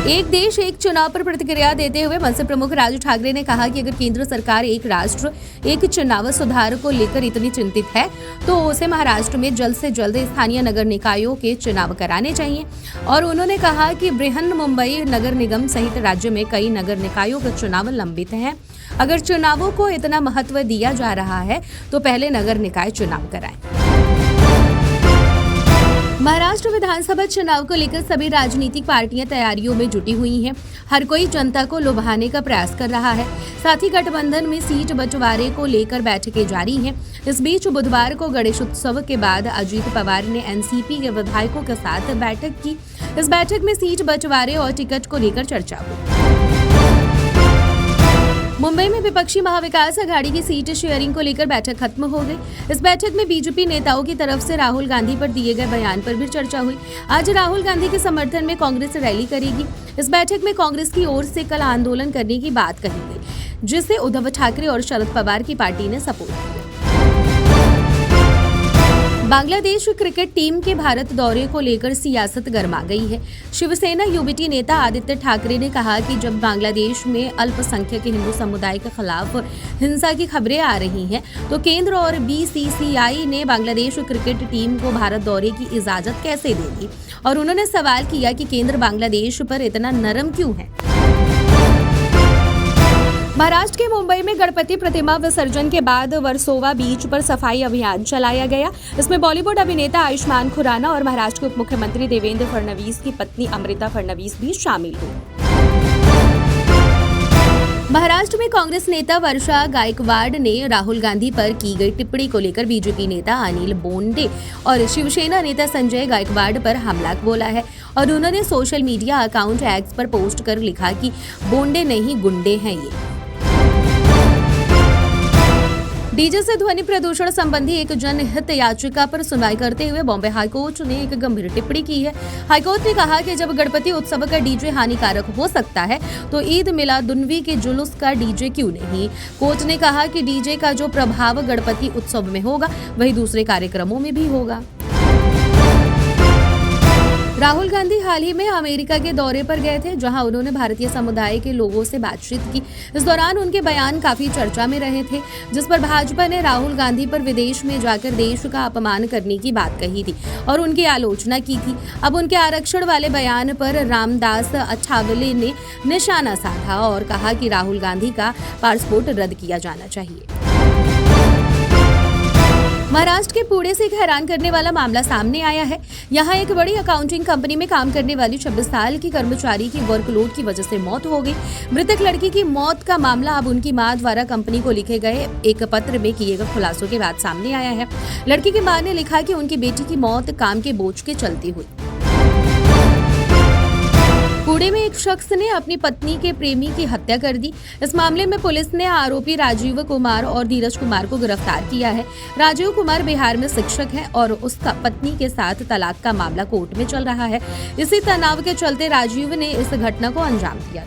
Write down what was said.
एक देश एक चुनाव पर प्रतिक्रिया देते हुए मनसे प्रमुख राज ठाकरे ने कहा कि अगर केंद्र सरकार एक राष्ट्र एक चुनाव सुधार को लेकर इतनी चिंतित है तो उसे महाराष्ट्र में जल्द से जल्द स्थानीय नगर निकायों के चुनाव कराने चाहिए। और उन्होंने कहा कि बृहन मुंबई नगर निगम सहित राज्य में कई नगर निकायों के चुनाव लंबित हैं। अगर चुनावों को इतना महत्व दिया जा रहा है तो पहले नगर निकाय चुनाव कराएं। महाराष्ट्र विधानसभा चुनाव को लेकर सभी राजनीतिक पार्टियां तैयारियों में जुटी हुई हैं। हर कोई जनता को लुभाने का प्रयास कर रहा है। साथ ही गठबंधन में सीट बंटवारे को लेकर बैठकें जारी हैं। इस बीच बुधवार को गणेश उत्सव के बाद अजीत पवार ने एनसीपी के विधायकों के साथ बैठक की। इस बैठक में सीट बंटवारे और टिकट को लेकर चर्चा हुई। मुंबई में विपक्षी महाविकास अघाड़ी की सीट शेयरिंग को लेकर बैठक खत्म हो गई। इस बैठक में बीजेपी नेताओं की तरफ से राहुल गांधी पर दिए गए बयान पर भी चर्चा हुई। आज राहुल गांधी के समर्थन में कांग्रेस रैली करेगी। इस बैठक में कांग्रेस की ओर से कल आंदोलन करने की बात कही गई, जिसे उद्धव ठाकरे और शरद पवार की पार्टी ने सपोर्ट किया। बांग्लादेश क्रिकेट टीम के भारत दौरे को लेकर सियासत गर्मा गई है। शिवसेना यूबीटी नेता आदित्य ठाकरे ने कहा कि जब बांग्लादेश में अल्पसंख्यक हिंदू समुदाय के खिलाफ हिंसा की खबरें आ रही हैं, तो केंद्र और बीसीसीआई ने बांग्लादेश क्रिकेट टीम को भारत दौरे की इजाजत कैसे दे दी। और उन्होंने सवाल किया कि केंद्र बांग्लादेश पर इतना नरम क्यों है। महाराष्ट्र के मुंबई में गणपति प्रतिमा विसर्जन के बाद वर्सोवा बीच पर सफाई अभियान चलाया गया। इसमें बॉलीवुड अभिनेता आयुष्मान खुराना और महाराष्ट्र के उप मुख्यमंत्री देवेंद्र फडणवीस की पत्नी अमृता फडणवीस भी शामिल हुई। महाराष्ट्र में कांग्रेस नेता वर्षा गायकवाड़ ने राहुल गांधी पर की गई टिप्पणी को लेकर बीजेपी नेता अनिल बोंडे और शिवसेना नेता संजय गायकवाड़ पर हमला बोला है। और उन्होंने सोशल मीडिया अकाउंट एक्स पर पोस्ट कर लिखा कि बोंडे नहीं गुंडे हैं ये। डीजे से ध्वनि प्रदूषण संबंधी एक जनहित याचिका पर सुनवाई करते हुए बॉम्बे हाईकोर्ट ने एक गंभीर टिप्पणी की है। हाईकोर्ट ने कहा कि जब गणपति उत्सव का डीजे हानिकारक हो सकता है तो ईद मिलादुन्नबी के जुलूस का डीजे क्यों नहीं। कोर्ट ने कहा कि डीजे का जो प्रभाव गणपति उत्सव में होगा वही दूसरे कार्यक्रमों में भी होगा। राहुल गांधी हाल ही में अमेरिका के दौरे पर गए थे, जहां उन्होंने भारतीय समुदाय के लोगों से बातचीत की। इस दौरान उनके बयान काफी चर्चा में रहे थे, जिस पर भाजपा ने राहुल गांधी पर विदेश में जाकर देश का अपमान करने की बात कही थी और उनकी आलोचना की थी। अब उनके आरक्षण वाले बयान पर रामदास अठावले ने निशाना साधा और कहा कि राहुल गांधी का पासपोर्ट रद्द किया जाना चाहिए। महाराष्ट्र के पुणे से एक हैरान करने वाला मामला सामने आया है। यहाँ एक बड़ी अकाउंटिंग कंपनी में काम करने वाली 26 साल की कर्मचारी की वर्कलोड की वजह से मौत हो गई। मृतक लड़की की मौत का मामला अब उनकी मां द्वारा कंपनी को लिखे गए एक पत्र में किए गए खुलासों के बाद सामने आया है। लड़की की मां ने लिखा कि उनकी बेटी की मौत काम के बोझ के चलते हुई। पुणे में एक शख्स ने अपनी पत्नी के प्रेमी की हत्या कर दी। इस मामले में पुलिस ने आरोपी राजीव कुमार और धीरज कुमार को गिरफ्तार किया है। राजीव कुमार बिहार में शिक्षक है और उसका पत्नी के साथ तलाक का मामला कोर्ट में चल रहा है। इसी तनाव के चलते राजीव ने इस घटना को अंजाम दिया।